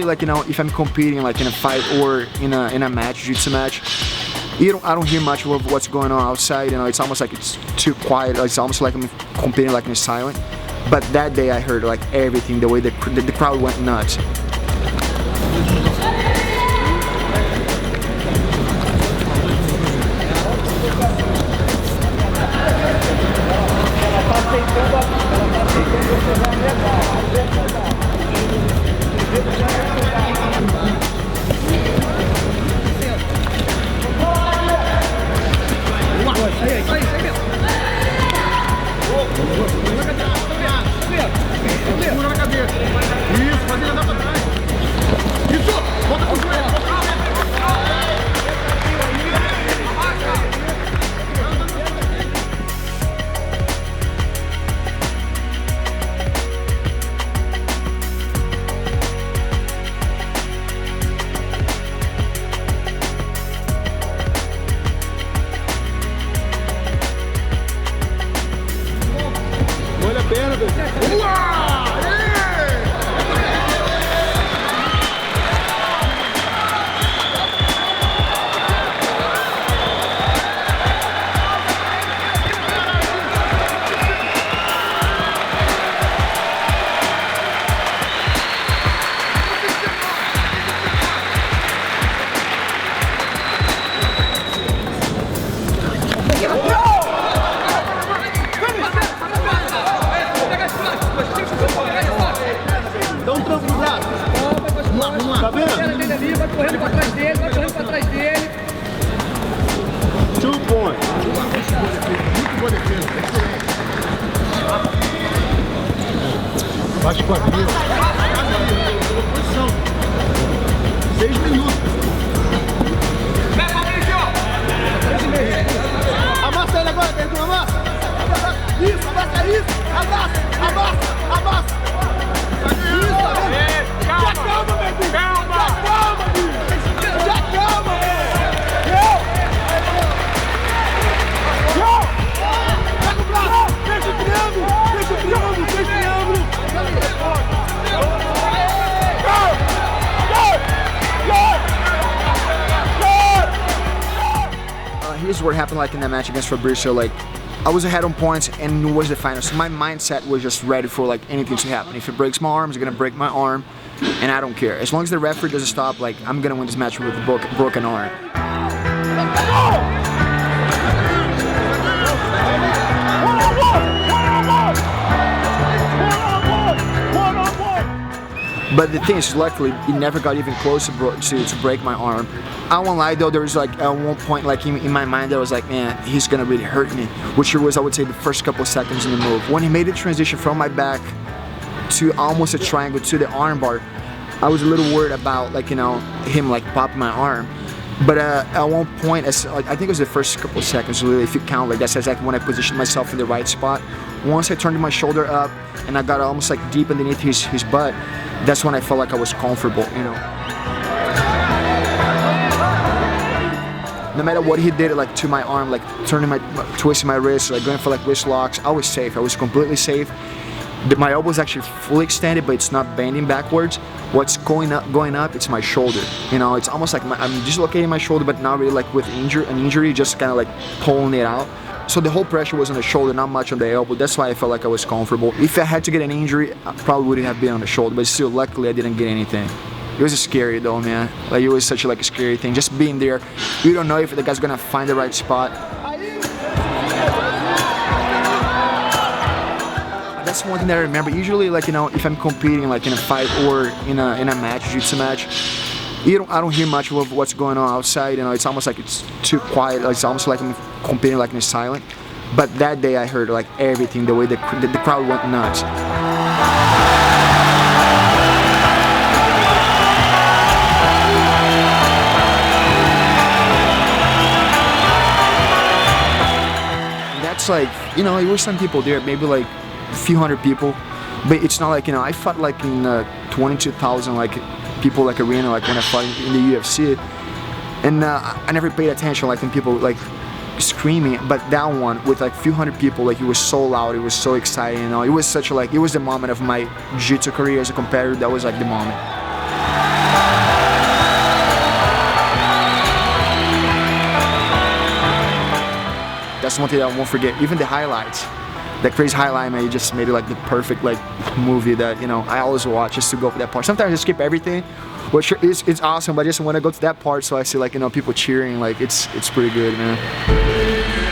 like, you know, if I'm competing like in a fight or in a match, jiu-jitsu match, I don't hear much of what's going on outside. You know, it's almost like it's too quiet. It's almost like I'm competing like in silent. But that day I heard like everything, the way the crowd went nuts. Bate quadril. Posição. 6 minutos. Vem, Fabricio! Amassa ele agora, Werdum, amassa. Isso, amassa isso. Amassa, amassa, amassa. Isso, tá vendo? Já calma, Werdum. Calma. Já calma, bicho. Já calma, velho. Pega o braço. Fecha o triângulo. Fecha o triângulo. Fecha o triângulo. Here's what happened like in that match against Fabricio. Like, I was ahead on points and it was the final, so my mindset was just ready for like anything to happen. If it breaks my arm, it's gonna break my arm, and I don't care. As long as the referee doesn't stop, like, I'm gonna win this match with a broken arm. But the thing is, luckily, it never got even close to break my arm. I won't lie though, there was like at one point like in my mind I was like, man, he's gonna really hurt me, which was, I would say, the first couple of seconds in the move. When he made the transition from my back to almost a triangle to the armbar, I was a little worried about, like, you know, him like popping my arm. But at one point, I think it was the first couple of seconds, really, if you count, like that's exactly when I positioned myself in the right spot. Once I turned my shoulder up and I got almost like deep underneath his butt, that's when I felt like I was comfortable, you know. No matter what he did, like to my arm, like twisting my wrist, like going for like wrist locks, I was safe. I was completely safe. My elbow is actually fully extended, but it's not bending backwards. What's going up, it's my shoulder. You know, it's almost like I'm dislocating my shoulder, but not really like with an injury, just kind of like pulling it out. So the whole pressure was on the shoulder, not much on the elbow. That's why I felt like I was comfortable. If I had to get an injury, I probably wouldn't have been on the shoulder, but still, luckily I didn't get anything. It was scary though, man. Like, it was such like a scary thing. Just being there, you don't know if the guy's gonna find the right spot. That's one thing that I remember. Usually, like, you know, if I'm competing like in a fight or in a match, jiu-jitsu match, I don't hear much of what's going on outside. You know, it's almost like it's too quiet. It's almost like I'm competing like in silent. But that day I heard like everything, the way the crowd went nuts. That's like, you know, there were some people there, maybe like a few hundred people, but it's not like, you know, I fought like in 22,000 like people like arena, like when I fought in the UFC, and I never paid attention like when people like screaming, but that one with like a few hundred people, like it was so loud, it was so exciting, you know, it was such a, like, it was the moment of my jiu-jitsu career as a competitor. That was like the moment. That's one thing that I won't forget. Even the highlights, that crazy highlight, man, you just made it like the perfect like movie that, you know, I always watch just to go for that part. Sometimes I skip everything, which it's awesome, but I just want to go to that part so I see, like, you know, people cheering. Like, it's pretty good, man.